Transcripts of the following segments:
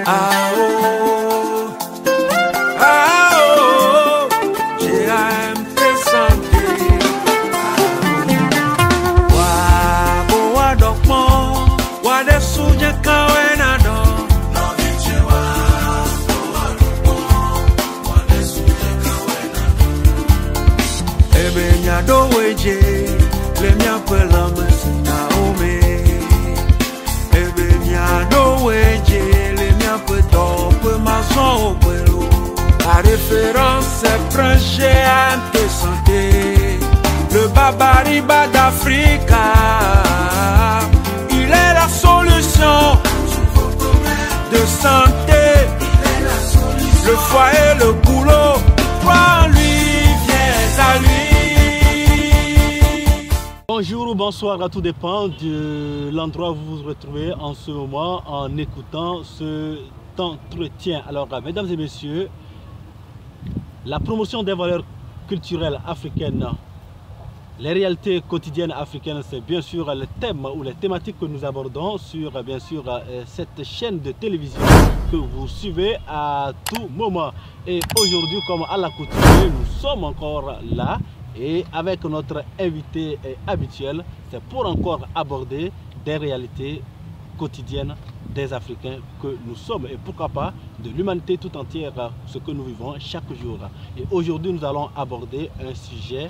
Ah oh, ah oh, GAMT santé. Wa wa dokmo, wa de suje kawe na do. Ebe nya do weje, le mia pela mesina ome. Ebe nya do weje, le mia pedo pe mason au pelo. La référence est Prince GAMT santé, le babariba d'Africa. Il est la solution de santé, le foyer, le boulot, prends lui, viens à lui. Bonjour ou bonsoir, à tout dépend de l'endroit où vous vous retrouvez en ce moment en écoutant cet entretien. Alors, mesdames et messieurs, la promotion des valeurs culturelles africaines, les réalités quotidiennes africaines, c'est bien sûr le thème ou les thématiques que nous abordons sur bien sûr cette chaîne de télévision que vous suivez à tout moment. Et aujourd'hui, comme à l'accoutumée, nous sommes encore là. Et avec notre invité habituel, c'est pour encore aborder des réalités quotidiennes des Africains que nous sommes et pourquoi pas de l'humanité tout entière, ce que nous vivons chaque jour. Et aujourd'hui, nous allons aborder un sujet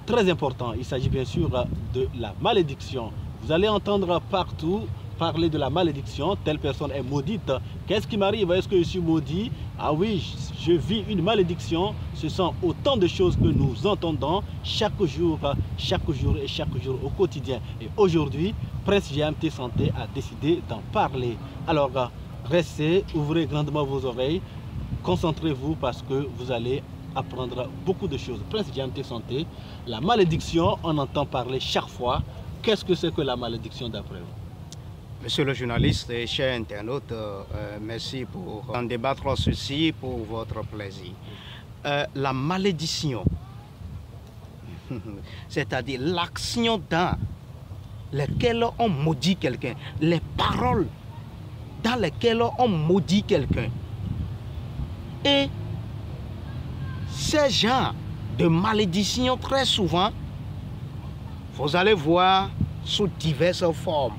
très important. Il s'agit bien sûr de la malédiction. Vous allez entendre partout parler de la malédiction. Telle personne est maudite. Qu'est-ce qui m'arrive? Est-ce que je suis maudit? Ah oui, je vis une malédiction. Ce sont autant de choses que nous entendons chaque jour au quotidien. Et aujourd'hui, Prince GAMT Santé a décidé d'en parler. Alors, restez, ouvrez grandement vos oreilles, concentrez-vous parce que vous allez apprendre beaucoup de choses. Prince GAMT Santé, la malédiction, on entend parler chaque fois. Qu'est-ce que c'est que la malédiction d'après vous? Monsieur le journaliste et chers internautes, merci pour en débattre ceci pour votre plaisir. La malédiction, c'est-à-dire l'action dans laquelle on maudit quelqu'un, les paroles dans lesquelles on maudit quelqu'un. Et ces genres de malédiction, très souvent, vous allez voir sous diverses formes.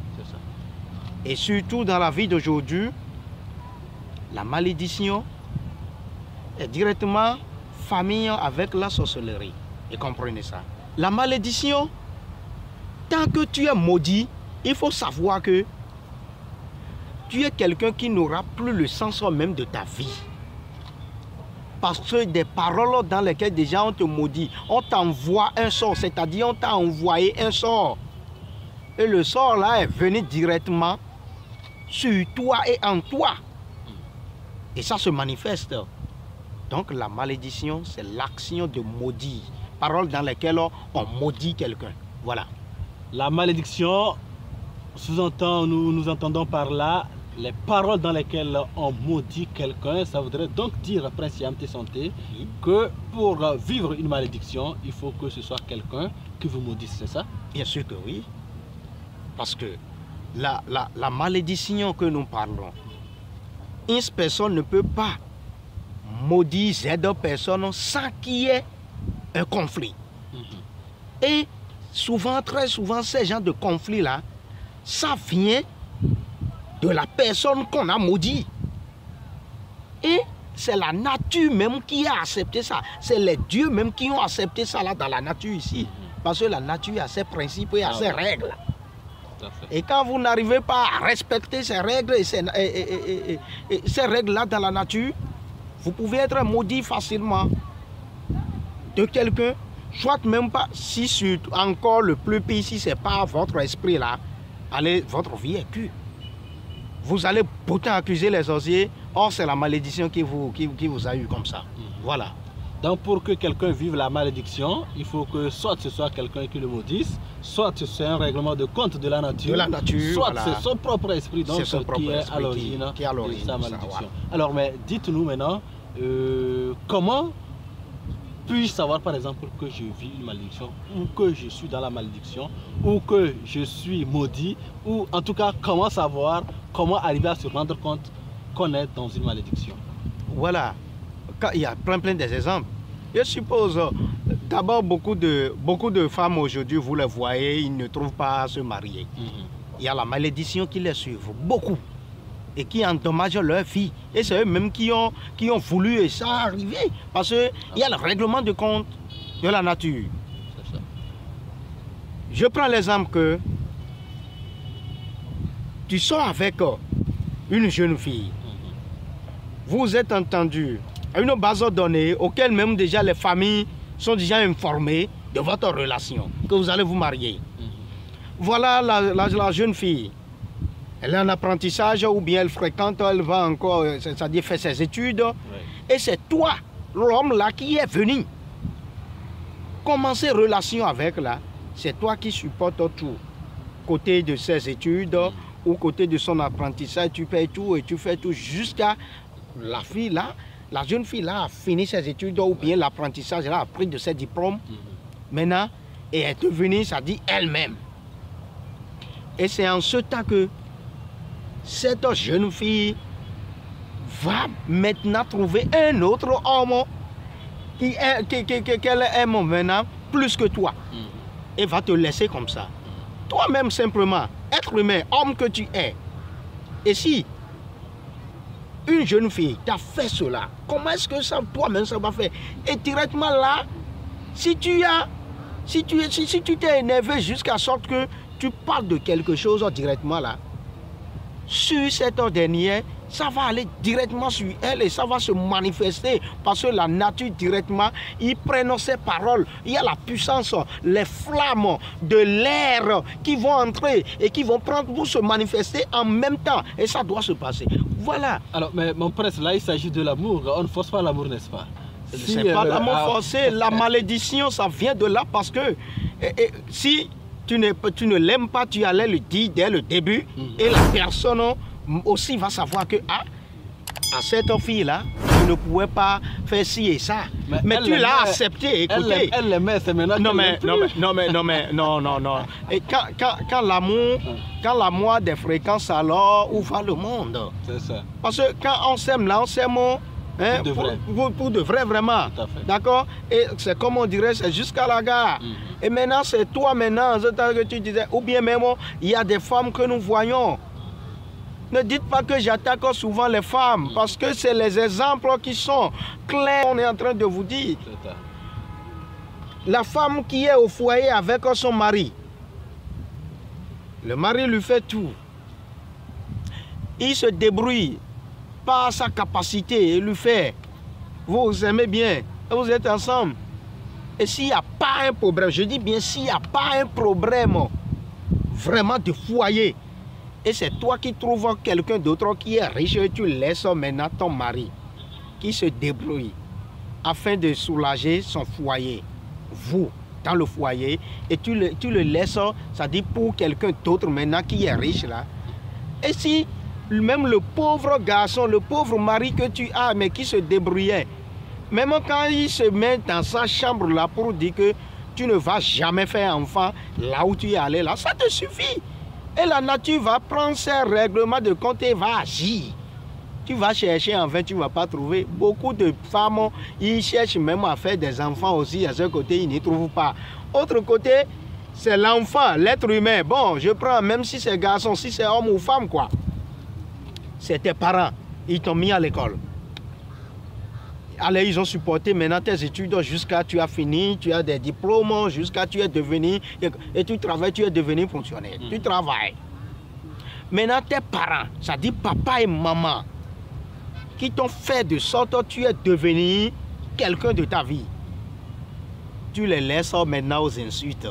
Et surtout dans la vie d'aujourd'hui, la malédiction est directement famille avec la sorcellerie. Et comprenez ça. La malédiction, tant que tu es maudit, il faut savoir que tu es quelqu'un qui n'aura plus le sens même de ta vie. Parce que des paroles dans lesquelles déjà on te maudit, on t'envoie un sort, c'est-à-dire on t'a envoyé un sort. Et le sort là est venu directement sur toi et en toi. Et ça se manifeste. Donc la malédiction, c'est l'action de maudire. Paroles dans lesquelles on maudit quelqu'un. Voilà. La malédiction, sous-entend, nous entendons par là les paroles dans lesquelles on maudit quelqu'un. Ça voudrait donc dire, Prince GAMT Santé, que pour vivre une malédiction, il faut que ce soit quelqu'un qui vous maudisse, c'est ça? Bien sûr que oui. Parce que la malédiction que nous parlons, une personne ne peut pas maudire cette personne sans qu'il y ait un conflit. Et souvent, très souvent, ces genres de conflits-là, ça vient de la personne qu'on a maudit. Et c'est la nature même qui a accepté ça. C'est les dieux même qui ont accepté ça là dans la nature ici. Parce que la nature a ses principes et a ses règles. Et quand vous n'arrivez pas à respecter ces règles et ces règles-là dans la nature, vous pouvez être maudit facilement de quelqu'un, soit même pas, si encore le plus pire, si ce n'est pas votre esprit là, allez, votre vie est cuite. Vous allez pourtant accuser les sorciers, or c'est la malédiction qui vous a eu comme ça. Voilà. Donc pour que quelqu'un vive la malédiction, il faut que soit ce soit quelqu'un qui le maudisse, soit c'est un règlement de compte de la nature, soit voilà, c'est son propre esprit donc, qui est à l'origine de sa malédiction. Voilà. Alors mais dites-nous maintenant, comment puis-je savoir par exemple que je vis une malédiction, ou que je suis dans la malédiction, ou que je suis maudit, ou en tout cas comment savoir comment arriver à se rendre compte qu'on est dans une malédiction? Voilà, il y a plein d'exemples. Je suppose, d'abord, beaucoup de femmes aujourd'hui, vous les voyez, ils ne trouvent pas à se marier. Il y a la malédiction qui les suit, beaucoup, et qui endommage leur vie. Et c'est eux-mêmes qui ont voulu et ça arriver, parce qu'il y a le règlement de compte de la nature. Ça. Je prends l'exemple que tu sors avec une jeune fille, vous êtes entendu à une base de données auquel même déjà les familles sont déjà informées de votre relation, que vous allez vous marier. Voilà la jeune fille. Elle est en apprentissage ou bien elle fréquente, elle va encore, c'est-à-dire faire ses études. Et c'est toi, l'homme là, qui est venu commencer relation avec là. C'est toi qui supportes tout. Côté de ses études ou côté de son apprentissage, tu payes tout et tu fais tout jusqu'à la fille là. La jeune fille là a fini ses études ou bien l'apprentissage, elle a pris de ses diplômes. Maintenant, et elle est devenue, ça dit elle-même. Et c'est en ce temps que cette jeune fille va maintenant trouver un autre homme qu'elle aime maintenant plus que toi. Et va te laisser comme ça. Toi-même simplement, être humain, homme que tu es. Et si une jeune fille t'a fait cela, comment est-ce que ça, toi-même, ça va faire? Et directement là, si tu t'es énervé jusqu'à sorte que tu parles de quelque chose directement là, sur cette dernière, ça va aller directement sur elle et ça va se manifester parce que la nature directement, ils prennent ces paroles. Il y a la puissance, les flammes de l'air qui vont entrer et qui vont prendre pour se manifester en même temps. Et ça doit se passer. Voilà. Alors, mais mon prêtre, là, il s'agit de l'amour. On ne force pas l'amour, n'est-ce pas? C'est pas l'amour forcé. La malédiction, ça vient de là parce que si tu ne l'aimes pas, tu allais le dire dès le début et la personne aussi va savoir que à cette fille-là, tu ne pouvais pas faire ci et ça. Mais tu l'as accepté, écoutez. Elle l'aimait, c'est maintenant non. Et quand l'amour des fréquences, alors, où va le monde? C'est ça. Parce que quand on s'aime là, on s'aime pour de vrai, vraiment. D'accord? Et c'est comme on dirait, c'est jusqu'à la gare. Et maintenant, c'est toi maintenant, que tu disais, ou bien même, il y a des femmes que nous voyons. Ne dites pas que j'attaque souvent les femmes, parce que c'est les exemples qui sont clairs, on est en train de vous dire. La femme qui est au foyer avec son mari, le mari lui fait tout. Il se débrouille par sa capacité et lui fait. Vous vous aimez bien, vous êtes ensemble. Et s'il n'y a pas un problème, je dis bien s'il n'y a pas un problème vraiment de foyer, et c'est toi qui trouves quelqu'un d'autre qui est riche et tu laisses maintenant ton mari qui se débrouille afin de soulager son foyer, vous, dans le foyer, et tu le laisses, ça dit pour quelqu'un d'autre maintenant qui est riche là. Et si même le pauvre garçon, le pauvre mari que tu as, mais qui se débrouillait, même quand il se met dans sa chambre là pour dire que tu ne vas jamais faire enfant là où tu es allé là, ça te suffit. Et la nature va prendre ses règlements de compte et va agir. Tu vas chercher, en vain, tu ne vas pas trouver. Beaucoup de femmes, ils cherchent même à faire des enfants aussi. À ce côté, ils n'y trouvent pas. Autre côté, c'est l'enfant, l'être humain. Bon, je prends, même si c'est garçon, si c'est homme ou femme, quoi. C'est tes parents. Ils t'ont mis à l'école. Allez, ils ont supporté maintenant tes études jusqu'à tu as fini, tu as des diplômes, jusqu'à tu es devenu, et tu travailles, tu es devenu fonctionnaire. Tu travailles. Maintenant, tes parents, ça dit papa et maman, qui t'ont fait de sorte que tu es devenu quelqu'un de ta vie. Tu les laisses maintenant aux insultes.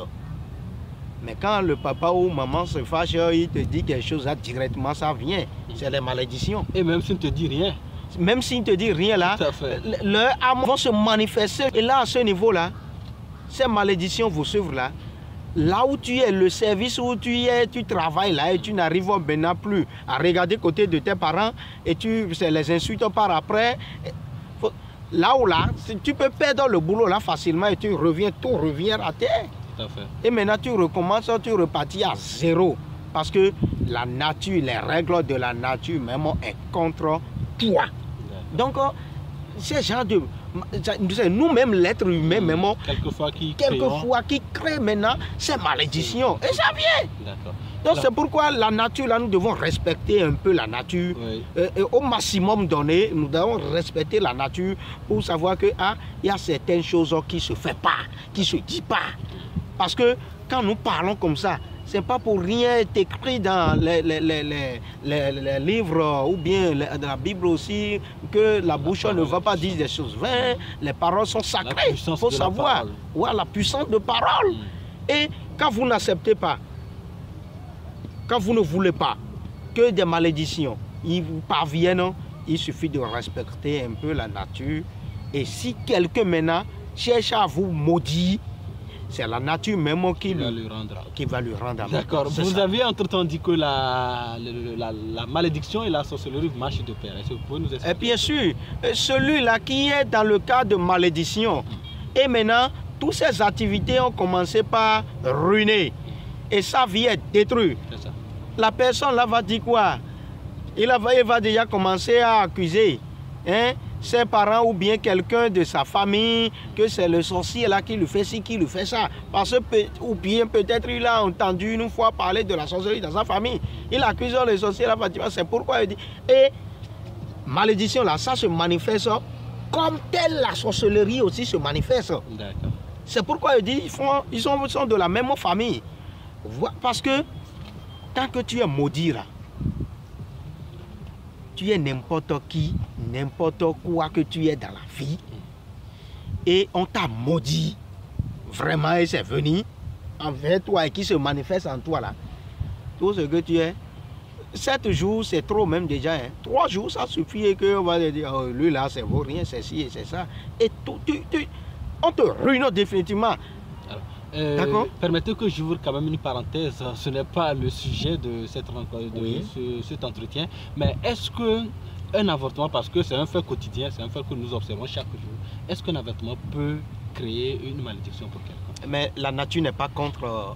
Mais quand le papa ou maman se fâche, il te dit quelque chose, là, directement, ça vient. C'est les malédictions. Et même s'il ne te dit rien. Même s'il ne te dit rien là, leurs âmes vont se manifester. Et là, à ce niveau-là, ces malédictions vous suivent là. Là où tu es, le service où tu es, tu travailles là et tu n'arrives maintenant plus à regarder côté de tes parents et tu les insultes par après. Là où là, tu peux perdre le boulot là facilement et tu reviens, tout revient à terre. Tout à fait. Et maintenant tu recommences, tu repartis à zéro. Parce que la nature, les règles de la nature même est contre toi. Donc, ces gens de... Nous-mêmes, l'être humain, même, quelquefois qui crée maintenant ces malédictions. Et ça vient. D'accord. Donc c'est pourquoi la nature, là, nous devons respecter un peu la nature. Oui. Et au maximum donné, nous devons respecter la nature pour savoir que il y a certaines choses qui ne se font pas, qui ne se disent pas. Parce que quand nous parlons comme ça, ce n'est pas pour rien écrit dans les livres ou bien dans la Bible aussi que la bouche ne va pas dire des choses vaines. Les paroles sont sacrées. Il faut savoir la puissance de parole. Et quand vous n'acceptez pas, quand vous ne voulez pas que des malédictions ils vous parviennent, il suffit de respecter un peu la nature. Et si quelqu'un maintenant cherche à vous maudire, c'est la nature même qui va lui rendre. D'accord. Vous avez entre-temps dit que la malédiction et la sorcellerie marchent de pair. Est-ce que vous pouvez nous expliquer? Et bien sûr, celui-là qui est dans le cas de malédiction, et maintenant, toutes ses activités ont commencé par ruiner. Et sa vie est détruite. La personne là va dire quoi? Il va déjà commencer à accuser ses parents ou bien quelqu'un de sa famille, que c'est le sorcier là qui lui fait ci, qui lui fait ça. Parce que, ou bien peut-être il a entendu une fois parler de la sorcellerie dans sa famille. Il accuse le sorcier là, c'est pourquoi il dit. Et malédiction là, ça se manifeste comme telle la sorcellerie aussi se manifeste. C'est pourquoi il dit ils sont de la même famille. Parce que tant que tu es maudit là, tu es n'importe qui, n'importe quoi que tu es dans la vie, et on t'a maudit, vraiment, et c'est venu envers toi et qui se manifeste en toi là. Tout ce que tu es, 7 jours c'est trop même déjà, 3 jours ça suffit et qu'on va te dire, oh, lui là c'est vaut rien, c'est ci et c'est ça, et on te ruine définitivement. D'accord. Permettez que j'ouvre quand même une parenthèse. Ce n'est pas le sujet de cette rencontre, cet entretien. Mais est-ce qu'un avortement, parce que c'est un fait quotidien, c'est un fait que nous observons chaque jour, est-ce qu'un avortement peut créer une malédiction pour quelqu'un? Mais la nature n'est pas contre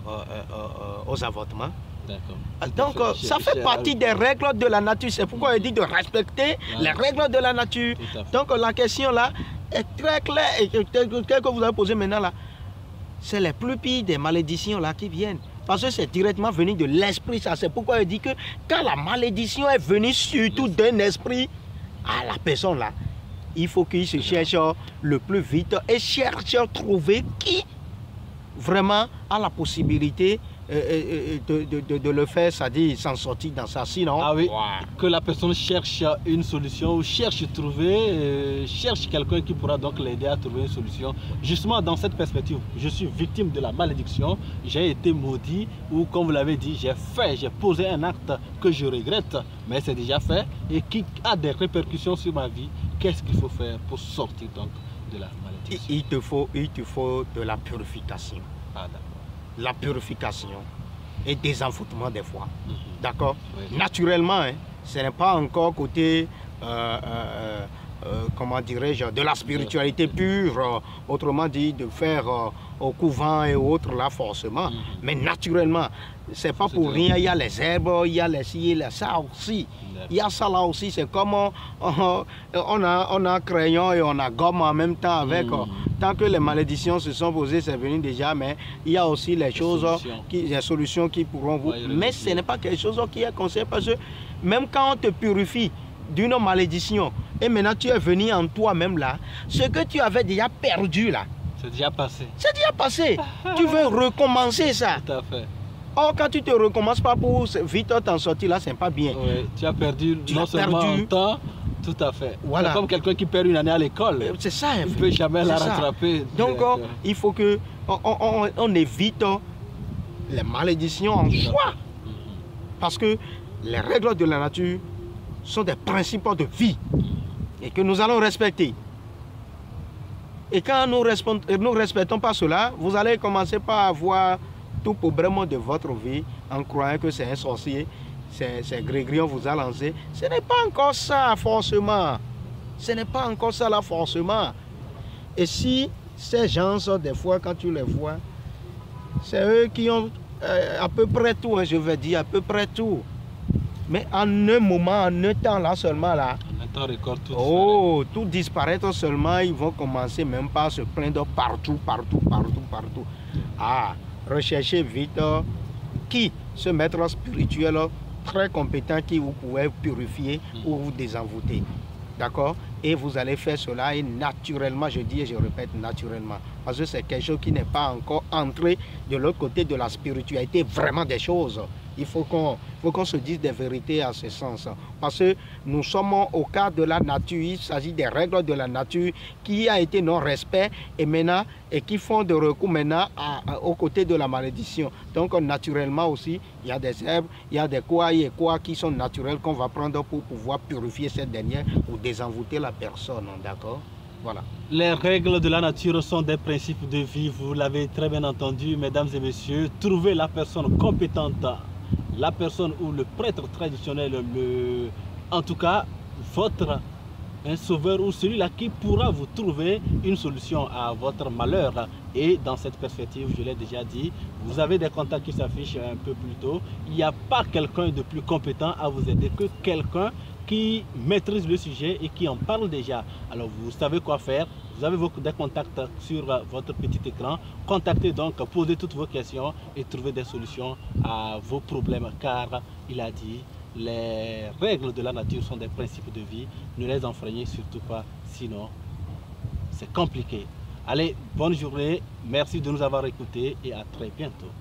aux avortements. D'accord. Donc ça fait partie des règles de la nature. C'est pourquoi il dit de respecter les règles de la nature. Donc la question là est très claire et que vous avez posé maintenant là. C'est les plus pires des malédictions là qui viennent. Parce que c'est directement venu de l'esprit. Ça, c'est pourquoi il dit que quand la malédiction est venue surtout d'un esprit à la personne là, il faut qu'il se cherche le plus vite et cherche à trouver qui vraiment a la possibilité de le faire, c'est-à-dire s'en sortir dans ça. Sinon, que la personne cherche une solution ou cherche à trouver, cherche quelqu'un qui pourra donc l'aider à trouver une solution. Justement, dans cette perspective, je suis victime de la malédiction, j'ai été maudit ou comme vous l'avez dit, j'ai posé un acte que je regrette, mais c'est déjà fait et qui a des répercussions sur ma vie. Qu'est-ce qu'il faut faire pour sortir donc de la malédiction? Il te faut de la purification. La purification et des envoûtements des fois. D'accord? Naturellement, ce n'est pas encore côté, comment dirais-je, de la spiritualité pure, autrement dit, de faire au couvent et autres là forcément. Mais naturellement, c'est pas pour rien, il y a les herbes, il y a les ci, il y a ça aussi. Il y a ça là aussi, c'est comme on a crayon et on a gomme en même temps avec. Tant que les malédictions se sont posées, c'est venu déjà, mais il y a aussi les choses, les solutions qui pourront vous... Mais ce n'est pas quelque chose qui est conseillé parce que même quand on te purifie d'une malédiction, et maintenant tu es venu en toi-même là, ce que tu avais déjà perdu là, c'est déjà passé. C'est déjà passé. Tu veux recommencer ça. Tout à fait. Or, quand tu ne te recommences pas pour vite t'en sortir là, c'est pas bien. Oui, tu as perdu non seulement en temps, tout à fait. Voilà. C'est comme quelqu'un qui perd une année à l'école. C'est ça. Il ne peut jamais la rattraper. Donc, il faut que on évite les malédictions en soi. Parce que les règles de la nature sont des principes de vie et que nous allons respecter. Et quand nous ne respectons pas cela, vous allez commencer par avoir tout problème de votre vie en croyant que c'est un sorcier, c'est Grégorion vous a lancé. Ce n'est pas encore ça forcément. Ce n'est pas encore ça là forcément. Et si ces gens sont des fois, quand tu les vois, c'est eux qui ont à peu près tout, hein, je veux dire, à peu près tout. Mais en un moment, en un temps là seulement là, En un temps record, tout oh, tout disparaître seulement, ils vont commencer même pas à se plaindre partout. Ah, recherchez vite qui, ce maître spirituel très compétent qui vous pouvez purifier ou vous désenvoûter. D'accord? Et vous allez faire cela et naturellement, je dis et je répète naturellement, parce que c'est quelque chose qui n'est pas encore entré de l'autre côté de la spiritualité, vraiment des choses. Il faut qu'on se dise des vérités à ce sens. Parce que nous sommes au cadre de la nature, il s'agit des règles de la nature qui a été non-respect et qui font de recours maintenant aux côtés de la malédiction. Donc naturellement aussi, il y a des herbes, il y a des quoi qui sont naturels qu'on va prendre pour pouvoir purifier cette dernière ou désenvoûter la personne. D'accord? Voilà. Les règles de la nature sont des principes de vie, vous l'avez très bien entendu, mesdames et messieurs. Trouvez la personne compétente, la personne ou le prêtre traditionnel, en tout cas votre sauveur ou celui-là qui pourra vous trouver une solution à votre malheur. Et dans cette perspective, je l'ai déjà dit, vous avez des contacts qui s'affichent un peu plus tôt. Il n'y a pas quelqu'un de plus compétent à vous aider que quelqu'un qui maîtrise le sujet et qui en parle déjà. Alors vous savez quoi faire, vous avez des contacts sur votre petit écran. Contactez donc, posez toutes vos questions et trouvez des solutions à vos problèmes, car il a dit, les règles de la nature sont des principes de vie, ne les enfreignez surtout pas, sinon c'est compliqué. Allez, bonne journée, merci de nous avoir écoutés et à très bientôt.